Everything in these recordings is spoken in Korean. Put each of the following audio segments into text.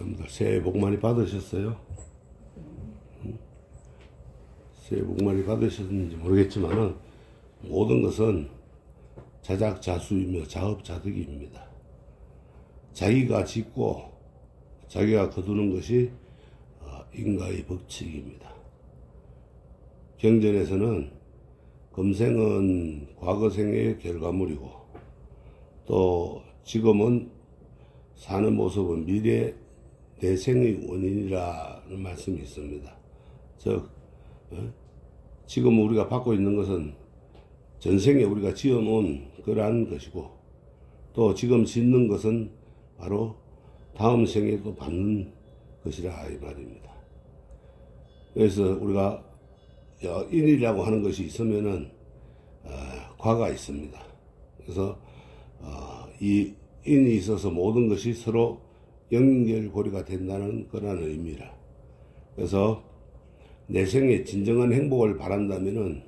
여러분들 새해 복 많이 받으셨어요? 새해 복 많이 받으셨는지 모르겠지만은 모든 것은 자작자수이며 자업자득입니다. 자기가 짓고 자기가 거두는 것이 인과의 법칙입니다. 경전에서는 금생은 과거생의 결과물이고 또 지금은 사는 모습은 미래 내생의 원인이라는 말씀이 있습니다. 즉 지금 우리가 받고 있는 것은 전생에 우리가 지어놓은 그러한 것이고 또 지금 짓는 것은 바로 다음 생에 또 받는 것이라 이 말입니다. 그래서 우리가 인이라고 하는 것이 있으면은 과가 있습니다. 그래서 이 인이 있어서 모든 것이 서로 연결고리가 된다는 그런 의미라. 그래서 내 생에 진정한 행복을 바란다면은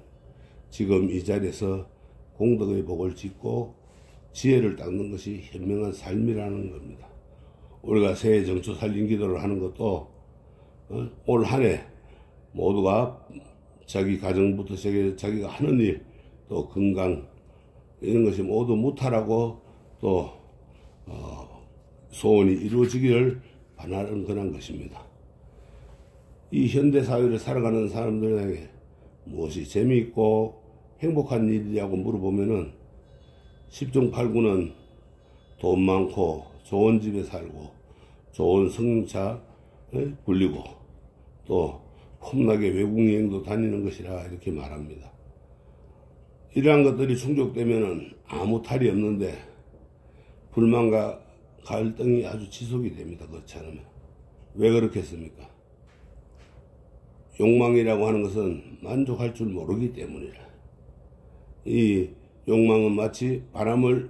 지금 이 자리에서 공덕의 복을 짓고 지혜를 닦는 것이 현명한 삶이라는 겁니다. 우리가 새해 정초 살림 기도를 하는 것도 올 한 해 모두가 자기 가정부터 자기가 하는 일, 또 건강 이런 것이 모두 무탈하고 또 소원이 이루어지기를 바라는 그런 것입니다. 이 현대사회를 살아가는 사람들에게 무엇이 재미있고 행복한 일이라고 물어보면은 10중 8구는 돈 많고 좋은 집에 살고 좋은 승용차 굴리고 또 폼나게 외국 여행도 다니는 것이라 이렇게 말합니다. 이러한 것들이 충족되면은 아무 탈이 없는데 불만과 갈등이 아주 지속이 됩니다. 그렇지 않으면. 왜 그렇겠습니까? 욕망이라고 하는 것은 만족할 줄 모르기 때문이라. 이 욕망은 마치 바람을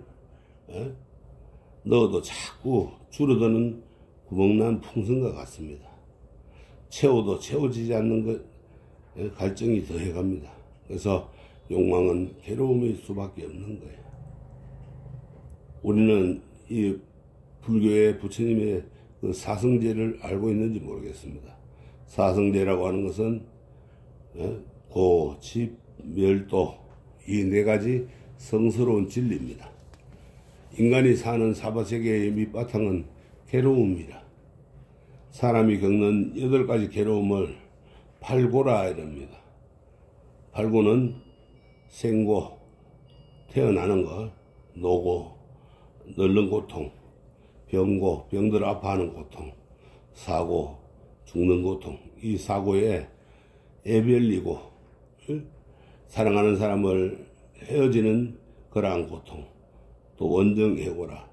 넣어도 자꾸 줄어드는 구멍난 풍선과 같습니다. 채워도 채워지지 않는 것 갈증이 더해갑니다. 그래서 욕망은 괴로움일 수밖에 없는 거예요. 우리는 이 불교의 부처님의 그 사성제를 알고 있는지 모르겠습니다. 사성제라고 하는 것은 고, 집, 멸도 이 네 가지 성스러운 진리입니다. 인간이 사는 사바세계의 밑바탕은 괴로움이라. 사람이 겪는 8가지 괴로움을 팔고라 이럽니다. 팔고는 생고, 태어나는 것, 노고, 늙는 고통, 병고, 병들 아파하는 고통, 사고, 죽는 고통, 이 사고에 애별리고 사랑하는 사람을 헤어지는 그러한 고통, 또 원정해고라,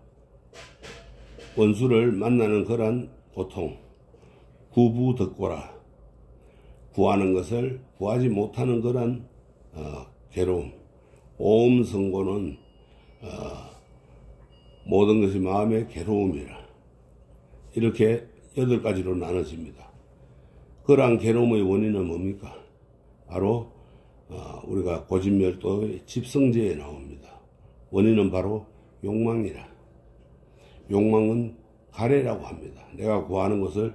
원수를 만나는 그러한 고통, 구부덕고라, 구하는 것을 구하지 못하는 그러한 괴로움, 오음성고는 모든 것이 마음의 괴로움이라. 이렇게 8가지로 나눠집니다. 그러한 괴로움의 원인은 뭡니까? 바로 우리가 고진멸도의 집성제에 나옵니다. 원인은 바로 욕망이라. 욕망은 가래라고 합니다. 내가 구하는 것을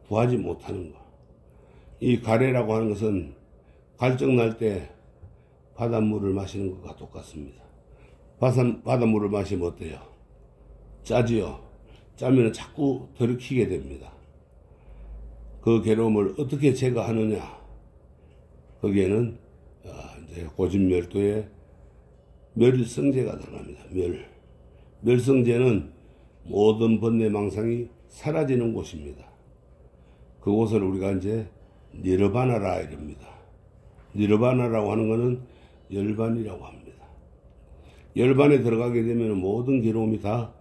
구하지 못하는 것. 이 가래라고 하는 것은 갈증날 때 바닷물을 마시는 것과 똑같습니다. 바닷물을 마시면 어때요? 짜지요. 짜면 자꾸 들이키게 됩니다. 그 괴로움을 어떻게 제거하느냐? 거기에는 이제 고진멸도에 멸성제가 들어갑니다. 멸성제는 모든 번뇌망상이 사라지는 곳입니다. 그곳을 우리가 이제 니르바나라 이럽니다. 니르바나라고 하는 것은 열반이라고 합니다. 열반에 들어가게 되면 모든 괴로움이 다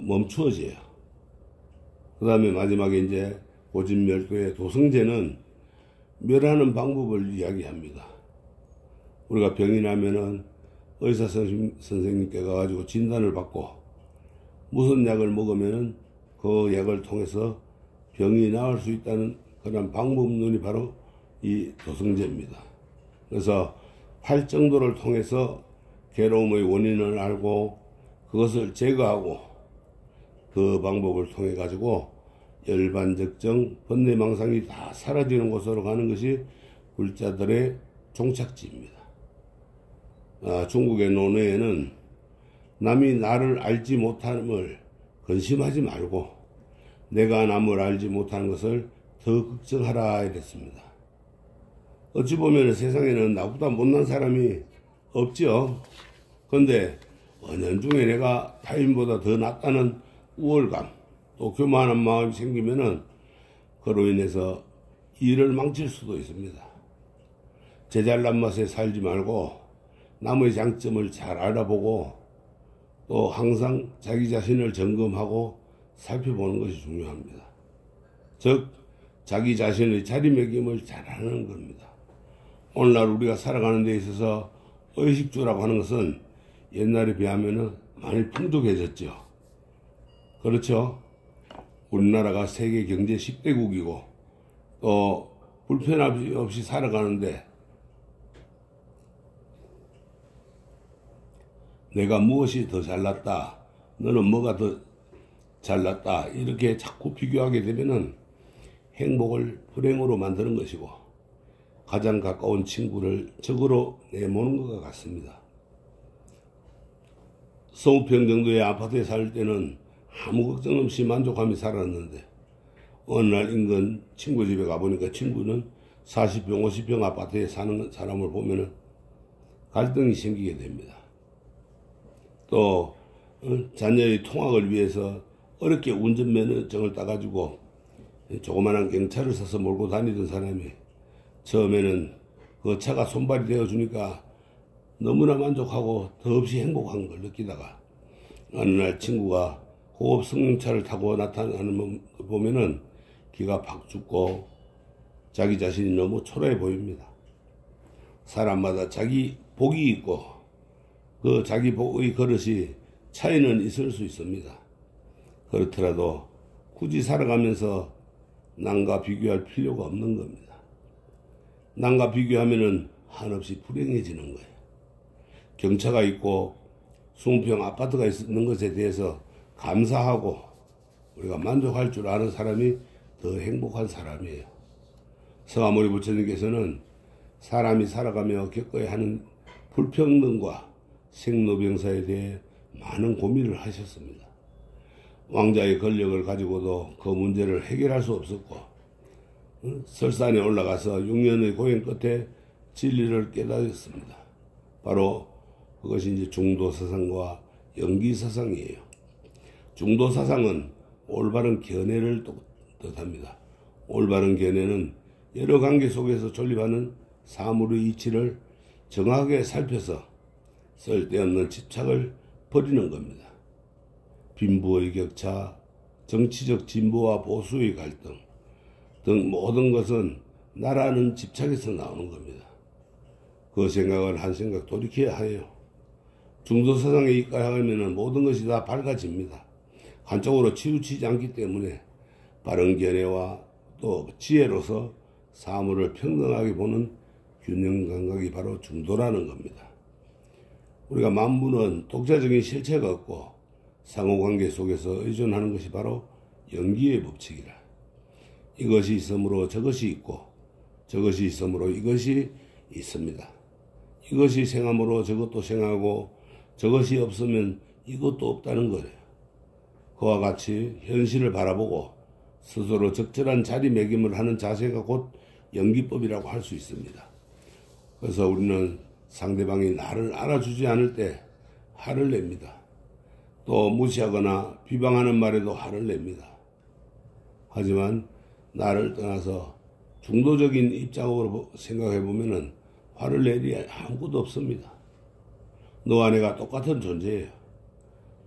멈추어져요. 그 다음에 마지막에 이제 고진멸도의 도성제는 멸하는 방법을 이야기합니다. 우리가 병이 나면은 의사 선생님께 가가지고 진단을 받고 무슨 약을 먹으면은 그 약을 통해서 병이 나을 수 있다는 그런 방법론이 바로 이 도성제입니다. 그래서 활정도를 통해서 괴로움의 원인을 알고 그것을 제거하고 그 방법을 통해 가지고 열반적정, 번뇌망상이 다 사라지는 곳으로 가는 것이 불자들의 종착지입니다. 중국의 논어에는 남이 나를 알지 못함을 근심하지 말고 내가 남을 알지 못하는 것을 더 걱정하라 이랬습니다. 어찌 보면 세상에는 나보다 못난 사람이 없죠. 그런데 은연중에 내가 타인보다 더 낫다는 우월감, 또 교만한 마음이 생기면은 그로 인해서 일을 망칠 수도 있습니다. 제 잘난 맛에 살지 말고 남의 장점을 잘 알아보고 또 항상 자기 자신을 점검하고 살펴보는 것이 중요합니다. 즉 자기 자신의 자리매김을 잘하는 겁니다. 오늘날 우리가 살아가는 데 있어서 의식주라고 하는 것은 옛날에 비하면 많이 풍족해졌죠. 그렇죠? 우리나라가 세계 경제 10대국이고 또 불편 없이 살아가는데 내가 무엇이 더 잘났다, 너는 뭐가 더 잘났다 이렇게 자꾸 비교하게 되면은 행복을 불행으로 만드는 것이고 가장 가까운 친구를 적으로 내모는 것과 같습니다. 서울평 정도의 아파트에 살 때는 아무 걱정 없이 만족하며 살았는데 어느 날 인근 친구 집에 가보니까 친구는 40평, 50평 아파트에 사는 사람을 보면은 갈등이 생기게 됩니다. 또 자녀의 통학을 위해서 어렵게 운전면허증을 따가지고 조그마한 경차를 사서 몰고 다니던 사람이 처음에는 그 차가 손발이 되어주니까 너무나 만족하고 더없이 행복한 걸 느끼다가 어느 날 친구가 고급 승용차를 타고 나타나는 걸 보면은 기가 팍 죽고 자기 자신이 너무 초라해 보입니다. 사람마다 자기 복이 있고 그 자기 복의 그릇이 차이는 있을 수 있습니다. 그렇더라도 굳이 살아가면서 남과 비교할 필요가 없는 겁니다. 남과 비교하면은 한없이 불행해지는 거예요. 경차가 있고 20평 아파트가 있는 것에 대해서 감사하고 우리가 만족할 줄 아는 사람이 더 행복한 사람이에요. 성아모니 부처님께서는 사람이 살아가며 겪어야 하는 불평등과 생로병사에 대해 많은 고민을 하셨습니다. 왕자의 권력을 가지고도 그 문제를 해결할 수 없었고 설산에 올라가서 6년의 고행 끝에 진리를 깨달았습니다. 바로 그것이 이제 중도사상과 연기사상이에요. 중도사상은 올바른 견해를 뜻합니다. 올바른 견해는 여러 관계 속에서 존립하는 사물의 이치를 정확하게 살펴서 쓸데없는 집착을 버리는 겁니다. 빈부의 격차, 정치적 진보와 보수의 갈등 등 모든 것은 나라는 집착에서 나오는 겁니다. 그 생각을 한 생각 돌이켜야 해요. 중도사상에 입각하면 모든 것이 다 밝아집니다. 한쪽으로 치우치지 않기 때문에 바른 견해와 또 지혜로서 사물을 평등하게 보는 균형 감각이 바로 중도라는 겁니다. 우리가 만물은 독자적인 실체가 없고 상호관계 속에서 의존하는 것이 바로 연기의 법칙이라. 이것이 있으므로 저것이 있고 저것이 있으므로 이것이 있습니다. 이것이 생함으로 저것도 생하고 저것이 없으면 이것도 없다는 거예요. 그와 같이 현실을 바라보고 스스로 적절한 자리매김을 하는 자세가 곧 연기법이라고 할 수 있습니다. 그래서 우리는 상대방이 나를 알아주지 않을 때 화를 냅니다. 또 무시하거나 비방하는 말에도 화를 냅니다. 하지만 나를 떠나서 중도적인 입장으로 생각해 보면은 화를 낼 일이 아무것도 없습니다. 너와 내가 똑같은 존재예요.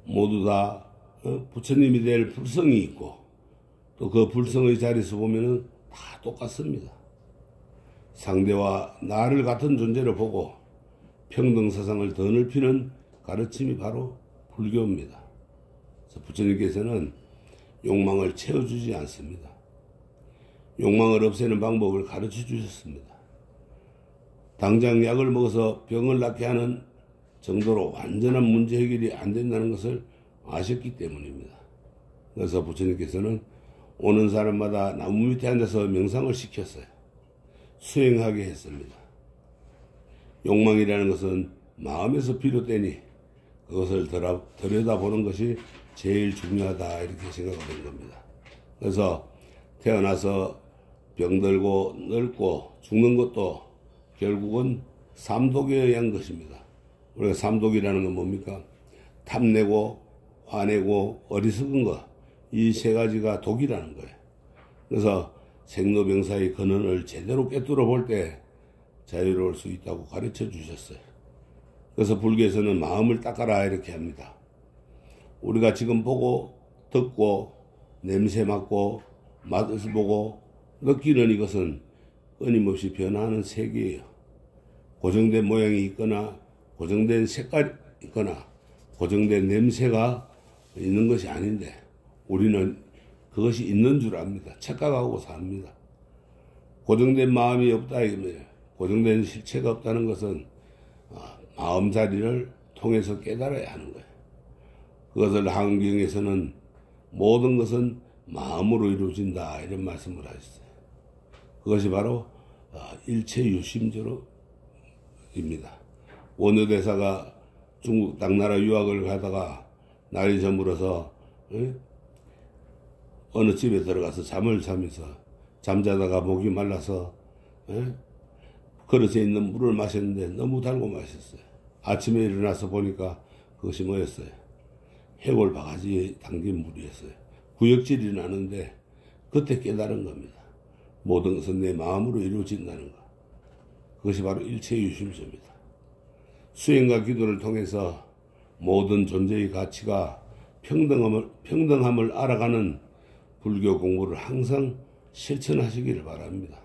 모두 다 부처님이 될 불성이 있고 또 그 불성의 자리에서 보면은 다 똑같습니다. 상대와 나를 같은 존재로 보고 평등사상을 더 넓히는 가르침이 바로 불교입니다. 그래서 부처님께서는 욕망을 채워주지 않습니다. 욕망을 없애는 방법을 가르쳐 주셨습니다. 당장 약을 먹어서 병을 낫게 하는 정도로 완전한 문제 해결이 안 된다는 것을 아셨기 때문입니다. 그래서 부처님께서는 오는 사람마다 나무 밑에 앉아서 명상을 시켰어요. 수행하게 했습니다. 욕망이라는 것은 마음에서 비롯되니 그것을 들여다보는 것이 제일 중요하다, 이렇게 생각하는 겁니다. 그래서 태어나서 병들고 늙고 죽는 것도 결국은 삼독에 의한 것입니다. 우리가 삼독이라는 건 뭡니까? 탐내고 화내고 어리석은 것, 이 세 가지가 독이라는 거예요. 그래서 생로병사의 근원을 제대로 꿰뚫어 볼 때 자유로울 수 있다고 가르쳐 주셨어요. 그래서 불교에서는 마음을 닦아라, 이렇게 합니다. 우리가 지금 보고 듣고 냄새 맡고 맛을 보고 느끼는 이것은 끊임없이 변화하는 세계예요. 고정된 모양이 있거나 고정된 색깔이 있거나 고정된 냄새가 있는 것이 아닌데 우리는 그것이 있는 줄 압니다. 착각하고 삽니다. 고정된 마음이 없다 이거예요. 고정된 실체가 없다는 것은 마음자리를 통해서 깨달아야 하는 거예요. 그것을 한경에서는 모든 것은 마음으로 이루어진다, 이런 말씀을 하셨어요. 그것이 바로 일체유심조로입니다. 원효대사가 중국 당나라 유학을 가다가 날이 저물어서 어느 집에 들어가서 잠을 자면서 잠자다가 목이 말라서 그릇에 있는 물을 마셨는데 너무 달고 마셨어요. 아침에 일어나서 보니까 그것이 뭐였어요? 해골 바가지에 담긴 물이었어요. 구역질이 나는데 그때 깨달은 겁니다. 모든 것은 내 마음으로 이루어진다는 것. 그것이 바로 일체유심조입니다. 수행과 기도를 통해서 모든 존재의 가치가 평등함을 알아가는 불교 공부를 항상 실천하시기를 바랍니다.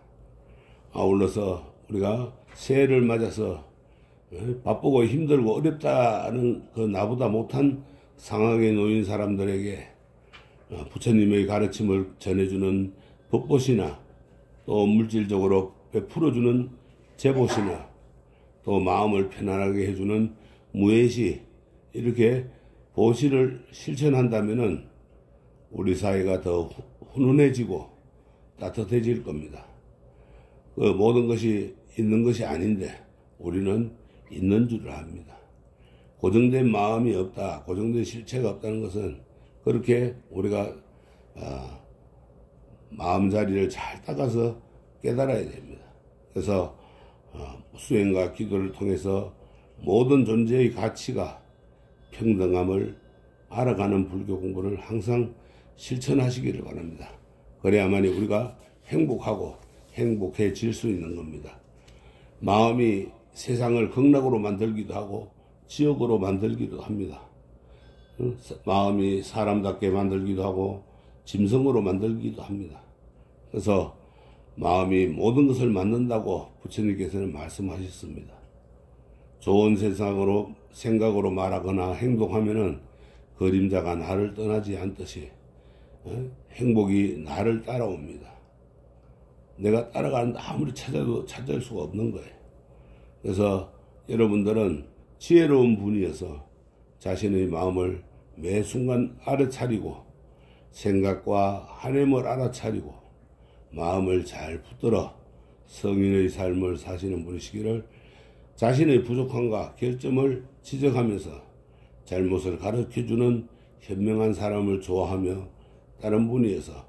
아울러서 우리가 새해를 맞아서 바쁘고 힘들고 어렵다는 그 나보다 못한 상황에 놓인 사람들에게 부처님의 가르침을 전해주는 법보시나 또 물질적으로 베풀어주는 제보시나 또 마음을 편안하게 해주는 무예시, 이렇게 보시를 실천한다면은 우리 사회가 더 훈훈해지고 따뜻해질 겁니다. 그 모든 것이 있는 것이 아닌데 우리는 있는 줄 압니다. 고정된 마음이 없다, 고정된 실체가 없다는 것은 그렇게 우리가 마음자리를 잘 닦아서 깨달아야 됩니다. 그래서 수행과 기도를 통해서 모든 존재의 가치가 평등함을 알아가는 불교 공부를 항상 실천하시기를 바랍니다. 그래야만이 우리가 행복하고 행복해질 수 있는 겁니다. 마음이 세상을 극락으로 만들기도 하고 지옥으로 만들기도 합니다. 마음이 사람답게 만들기도 하고 짐승으로 만들기도 합니다. 그래서 마음이 모든 것을 만든다고 부처님께서는 말씀하셨습니다. 좋은 생각으로 말하거나 행동하면은 그림자가 나를 떠나지 않듯이 행복이 나를 따라옵니다. 내가 따라가는데 아무리 찾아도 찾을 수가 없는 거예요. 그래서 여러분들은 지혜로운 분이어서 자신의 마음을 매 순간 알아차리고 생각과 한해을 알아차리고 마음을 잘 붙들어 성인의 삶을 사시는 분이시기를, 자신의 부족함과 결점을 지적하면서 잘못을 가르쳐주는 현명한 사람을 좋아하며 다른 분이어서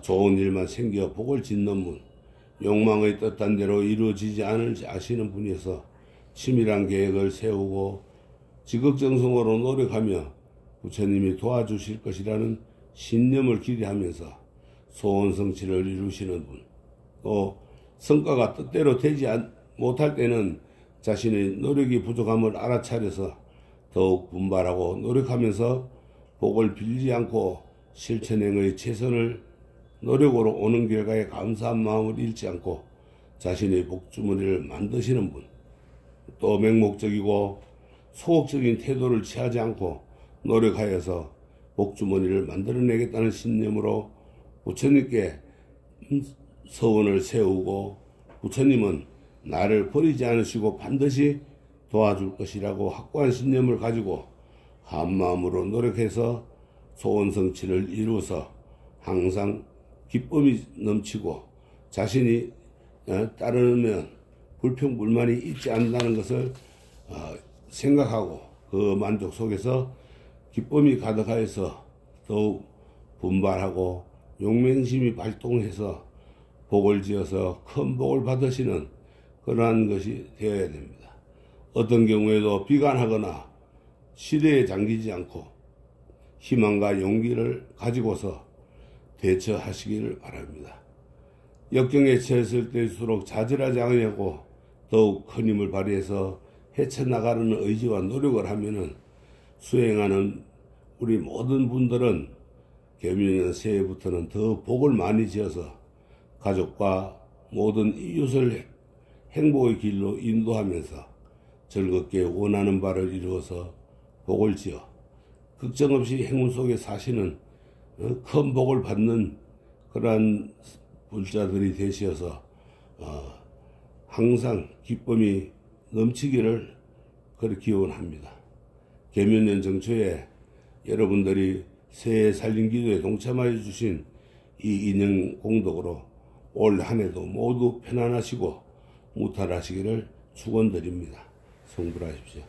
좋은 일만 생겨 복을 짓는 분, 욕망의 뜻한 대로 이루어지지 않을 아시는 분이어서 치밀한 계획을 세우고 지극정성으로 노력하며 부처님이 도와주실 것이라는 신념을 기대하면서 소원 성취를 이루시는 분, 또 성과가 뜻대로 되지 못할 때는 자신의 노력이 부족함을 알아차려서 더욱 분발하고 노력하면서 복을 빌지 않고 실천행의 최선을 노력으로 오는 결과에 감사한 마음을 잃지 않고 자신의 복주머니를 만드시는 분, 또 맹목적이고 소극적인 태도를 취하지 않고 노력하여서 복주머니를 만들어내겠다는 신념으로 부처님께 서원을 세우고 부처님은 나를 버리지 않으시고 반드시 도와줄 것이라고 확고한 신념을 가지고 한마음으로 노력해서 소원 성취를 이루어서 항상 기쁨이 넘치고 자신이 따르면 불평불만이 있지 않는다는 것을 생각하고 그 만족 속에서 기쁨이 가득하여서 더욱 분발하고 용맹심이 발동해서 복을 지어서 큰 복을 받으시는 그러한 것이 되어야 됩니다. 어떤 경우에도 비관하거나 시대에 잠기지 않고 희망과 용기를 가지고서 대처하시기를 바랍니다. 역경에 처했을 때일수록 좌절하지 않으려고 더욱 큰 힘을 발휘해서 헤쳐나가는 의지와 노력을 하면은 수행하는 우리 모든 분들은 개묘년 새해부터는 더 복을 많이 지어서 가족과 모든 이웃을 행복의 길로 인도하면서 즐겁게 원하는 바를 이루어서 복을 지어 걱정 없이 행운 속에 사시는 큰 복을 받는 그러한 불자들이 되시어서 항상 기쁨이 넘치기를 그렇게 기원합니다. 개묘년 정초에 여러분들이 새해 살림기도에 동참하여 주신 이 인연 공덕으로 올 한해도 모두 편안하시고 무탈하시기를 축원드립니다. 성불하십시오.